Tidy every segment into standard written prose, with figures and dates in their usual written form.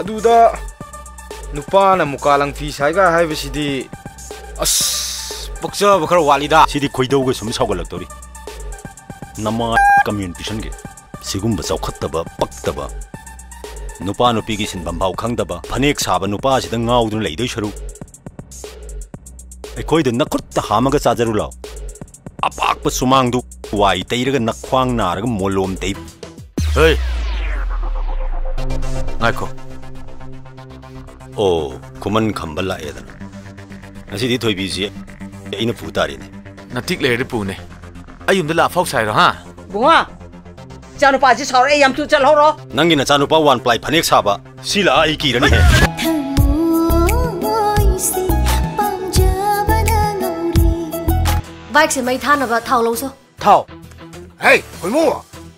मधुदा नुपाना मुकालंग फी Saiga हाइबसिदी अस पक्चा बखर वालिदा सिदी खोइदौगे सुम साउगलक्तोरी नमा कम्युनिकेशन के सिगुम चौखत्तबा पक्तबा नुपा नुपी की सिनबम भाव खंगदबा फनेक साब नुपा सिदा गाउदुन लेदोय सरू अखोइद नखुत हामगा चाजरु लाव अपाक सुमांगदु वाई तैरगा नख्वांग नारगा मोलोम तै हे ngako O Koeman खंबल लाएदन ngasi di thoibi ji aina pu tari ne natik le pu ne ayum da la phau sai ro ha bunga chanu pa ji saur yam tu chal ho ro nangi na chanu pa wan plai phanek saba sila ai ki rani he bike se mai thana ba thau lo so thau hey koi mo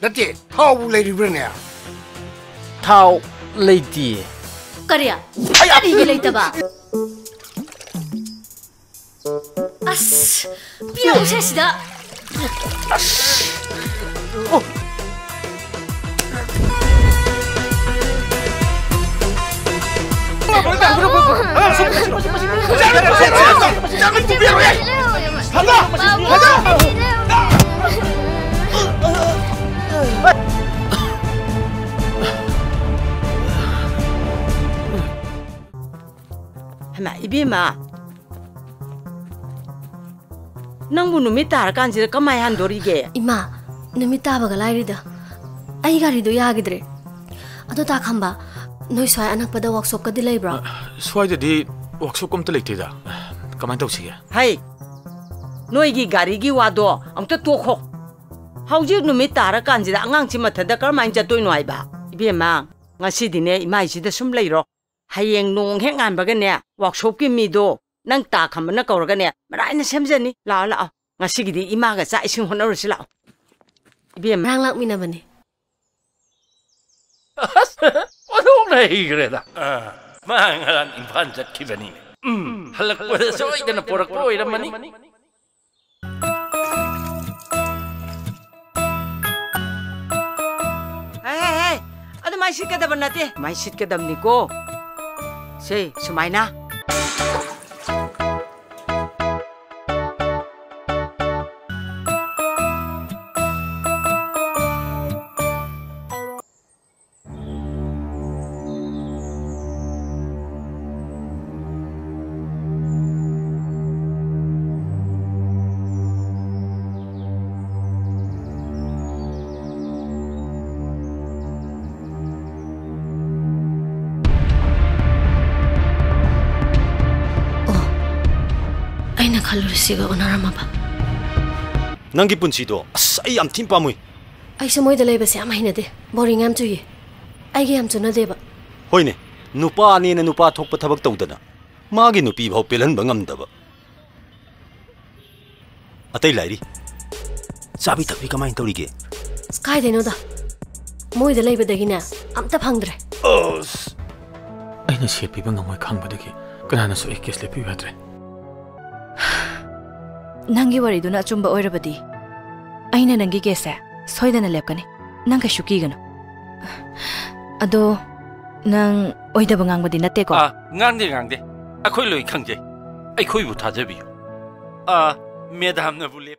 nati thau bu le ri ne thau leiti kariya ari gi leita ba as pia o se sida oh hama ibima nangbu numi tar kan jira kamai han dori ge ima numi ta ba ga lai ri da ai gari do ya gidre ado ta khamba noi swai anak pada workshop ka dilai bra swai de workshop kom ta leite da kamai tau si hai noi gi gari gi wado amta to kho hauji numi tar kan jira angang chi matha da kar main ja toi noi ba ibima ngasi dine imai si da sum lei ro hayeng nong he ngan ba ga ne workshop ki mi do nang ta kham na kawra ga ne marai na semjani la la ngasi gi di ima ga cha ising honor si la ibima rang lak mina bani Waduh nahi kereta. Mangalan impan jat kibani. Halak pada soy dan porak poy ramani. Hey, ada mai sit kadam nate, mai sit kadam niko. Say, sumaina. aina khalurisiga onarama ba nangi punchi do ai am thim pamui ai samoi da leba se am haina de boring am chuyi ai ge am chuna de ba hoine nupa ni na nupa thok pa thabak tawdana magi nupi bhau pelan bangam daba atai lairi sabi takbi kamai tawri ge sky de no da moi da leba de gina am ta phangdre aina se pi bangam moi khang ba de ki kana na so ek case le pi badre nangi wari duna chumba oirabadi aina nangi kesa soidana lepkani nang ka shuki gano ado nang oida bangang badi natte ko Ngang de akhoi loi khang je ai khoi bu tha je bi madam na bu le